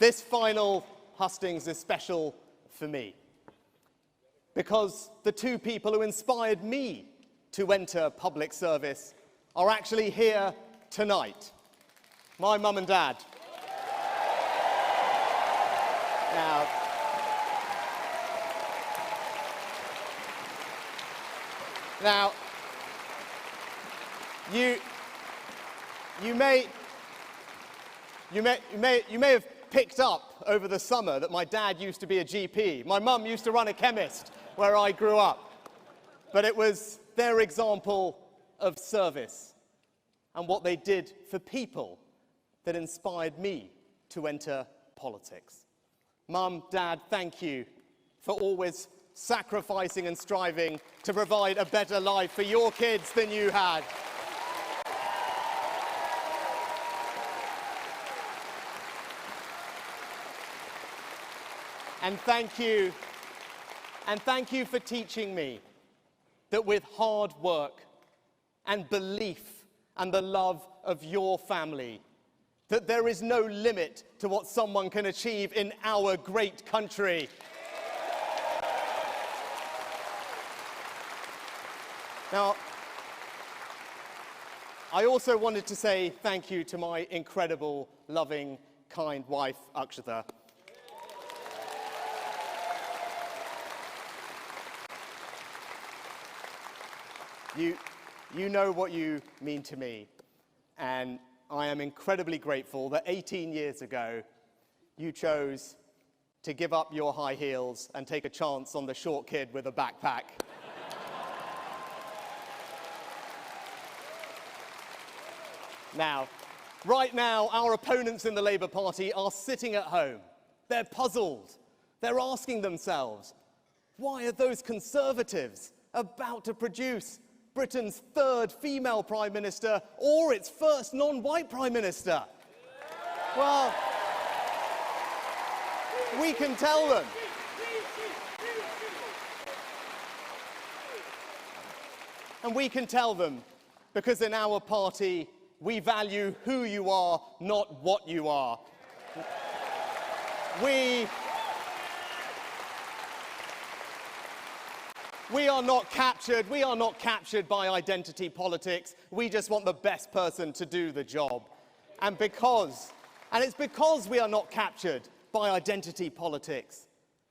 This final hustings is special for me because the two people who inspired me to enter public service are actually here tonight. My mum and dad. Now, you may have picked up over the summer that my dad used to be a GP. My mum used to run a chemist where I grew up. But it was their example of service and what they did for people that inspired me to enter politics. Mum, Dad, thank you for always sacrificing and striving to provide a better life for your kids than you had. And thank you for teaching me that with hard work and belief and the love of your family, that there is no limit to what someone can achieve in our great country. Now, I also wanted to say thank you to my incredible, loving, kind wife, Akshata. You know what you mean to me, and I am incredibly grateful that 18 years ago you chose to give up your high heels and take a chance on the short kid with a backpack. Now, right now, our opponents in the Labour Party are sitting at home. They're puzzled. They're asking themselves, why are those Conservatives about to produce Britain's third female Prime Minister or its first non-white Prime Minister? Well, we can tell them. And we can tell them because in our party, we value who you are, not what you are. We are not captured by identity politics. We just want the best person to do the job. And it's because we are not captured by identity politics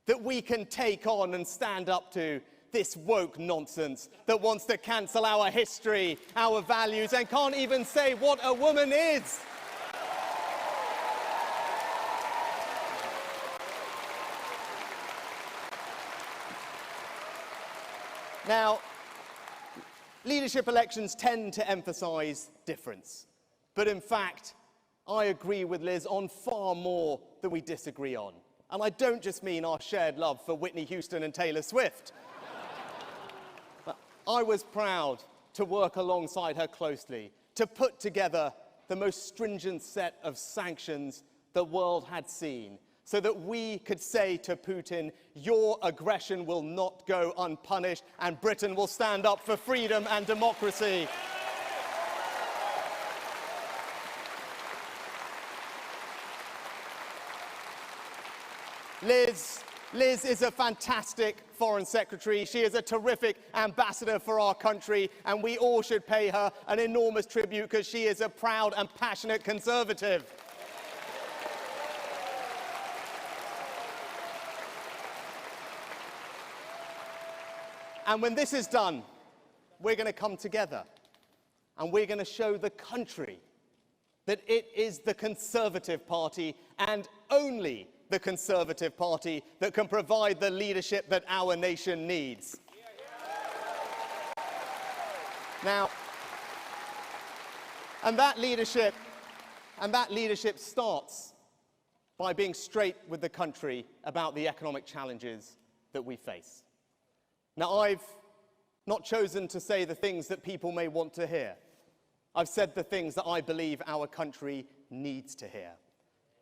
that we can take on and stand up to this woke nonsense that wants to cancel our history, our values, and can't even say what a woman is. Now, leadership elections tend to emphasize difference. But in fact, I agree with Liz on far more than we disagree on. And I don't just mean our shared love for Whitney Houston and Taylor Swift. I was proud to work alongside her closely, to put together the most stringent set of sanctions the world had seen, so that we could say to Putin, your aggression will not go unpunished, and Britain will stand up for freedom and democracy. Liz is a fantastic Foreign Secretary. She is a terrific ambassador for our country, and we all should pay her an enormous tribute because she is a proud and passionate Conservative. And when this is done, we're going to come together and we're going to show the country that it is the Conservative Party and only the Conservative Party that can provide the leadership that our nation needs. Now, and that leadership starts by being straight with the country about the economic challenges that we face. Now, I've not chosen to say the things that people may want to hear. I've said the things that I believe our country needs to hear.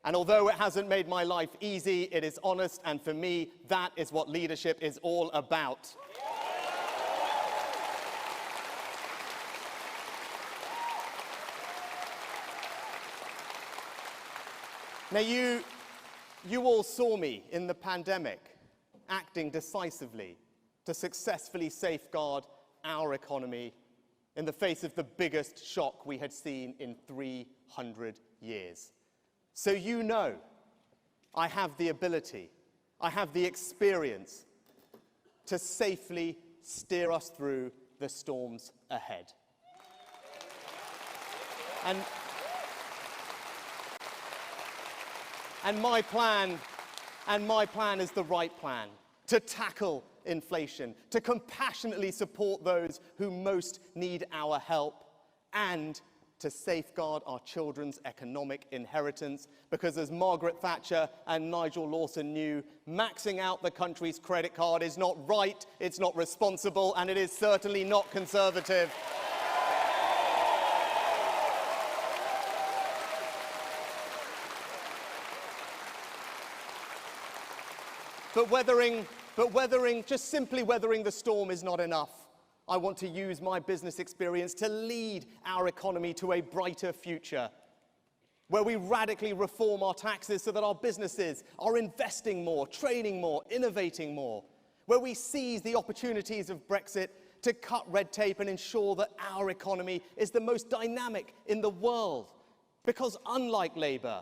And although it hasn't made my life easy, it is honest, and for me, that is what leadership is all about. Now, You all saw me in the pandemic acting decisively to successfully safeguard our economy in the face of the biggest shock we had seen in 300 years. So you know I have the ability, I have the experience to safely steer us through the storms ahead. And my plan is the right plan to tackle inflation, to compassionately support those who most need our help, and to safeguard our children's economic inheritance, because as Margaret Thatcher and Nigel Lawson knew, maxing out the country's credit card is not right, it's not responsible, and it is certainly not conservative. But just simply weathering the storm is not enough. I want to use my business experience to lead our economy to a brighter future, where we radically reform our taxes so that our businesses are investing more, training more, innovating more, where we seize the opportunities of Brexit to cut red tape and ensure that our economy is the most dynamic in the world. Because unlike Labour,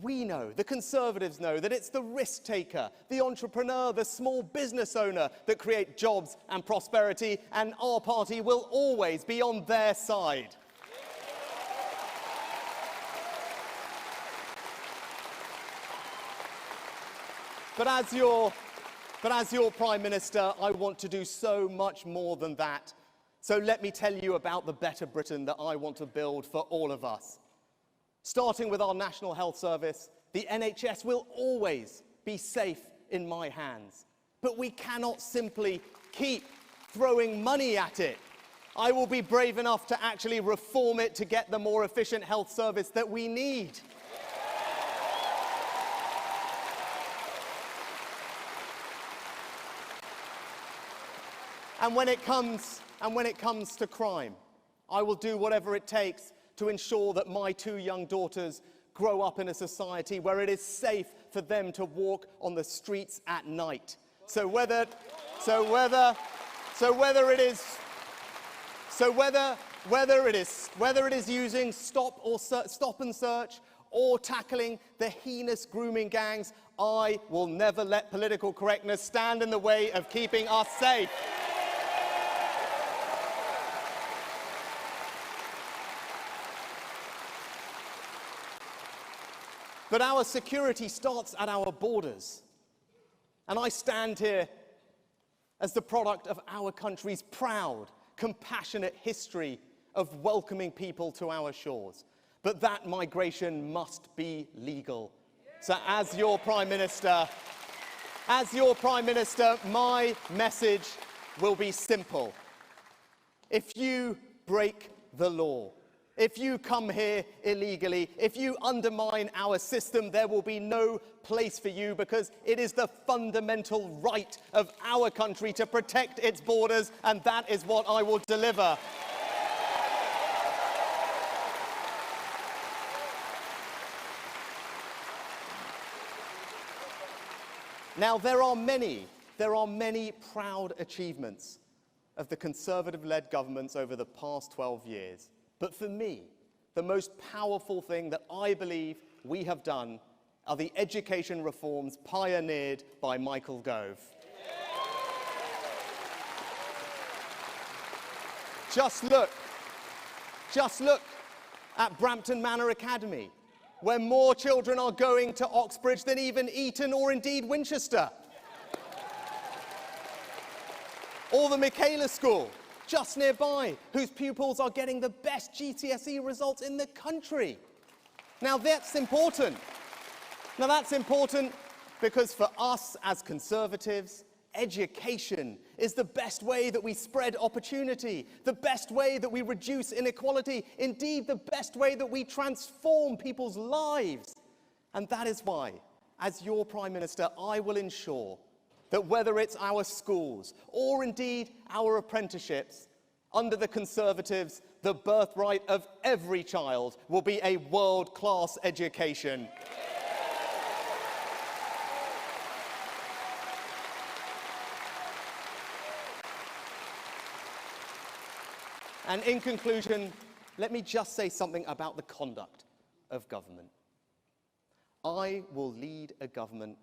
we know, the Conservatives know, that it's the risk taker, the entrepreneur, the small business owner that create jobs and prosperity, and our party will always be on their side. But as your Prime Minister, I want to do so much more than that. So let me tell you about the better Britain that I want to build for all of us. Starting with our National Health Service, the NHS will always be safe in my hands. But we cannot simply keep throwing money at it. I will be brave enough to actually reform it to get the more efficient health service that we need. And when it comes to crime, I will do whatever it takes to ensure that my two young daughters grow up in a society where it is safe for them to walk on the streets at night. So whether it is using stop and search or tackling the heinous grooming gangs, I will never let political correctness stand in the way of keeping us safe. But our security starts at our borders. And I stand here as the product of our country's proud, compassionate history of welcoming people to our shores. But that migration must be legal. So as your Prime Minister, my message will be simple. If you break the law, if you come here illegally, if you undermine our system, there will be no place for you, because it is the fundamental right of our country to protect its borders, and that is what I will deliver. Now, there are many proud achievements of the Conservative-led governments over the past 12 years. But for me, the most powerful thing that I believe we have done are the education reforms pioneered by Michael Gove. Just look at Brampton Manor Academy, where more children are going to Oxbridge than even Eton or indeed Winchester. Or the Michaela School, just nearby, whose pupils are getting the best GCSE results in the country. Now that's important. Because for us as Conservatives, education is the best way that we spread opportunity, the best way that we reduce inequality, indeed the best way that we transform people's lives. And that is why, as your Prime Minister, I will ensure that whether it's our schools or indeed our apprenticeships, under the Conservatives, the birthright of every child will be a world-class education. And in conclusion, let me just say something about the conduct of government. I will lead a government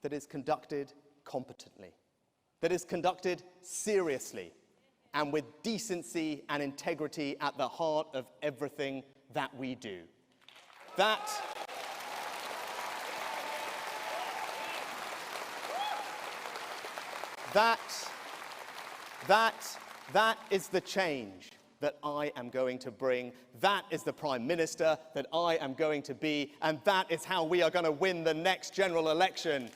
that is conducted competently, that is conducted seriously, and with decency and integrity at the heart of everything that we do. That is the change that I am going to bring. That is the Prime Minister that I am going to be, and that is how we are going to win the next general election.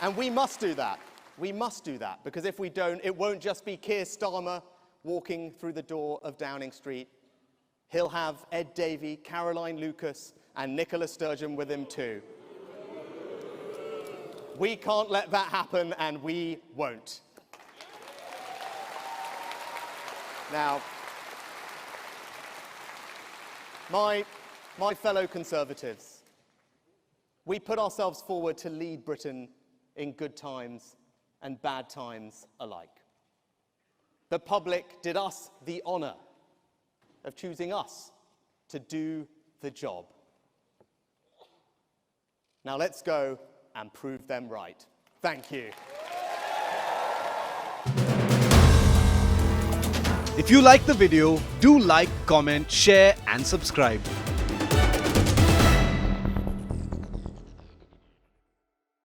And we must do that. We must do that, because if we don't, it won't just be Keir Starmer walking through the door of Downing Street. He'll have Ed Davey, Caroline Lucas, and Nicola Sturgeon with him too. We can't let that happen, and we won't. Now, my fellow Conservatives, we put ourselves forward to lead Britain in good times and bad times alike. The public did us the honour of choosing us to do the job. Now let's go and prove them right. Thank you. If you like the video, do like, comment, share and subscribe.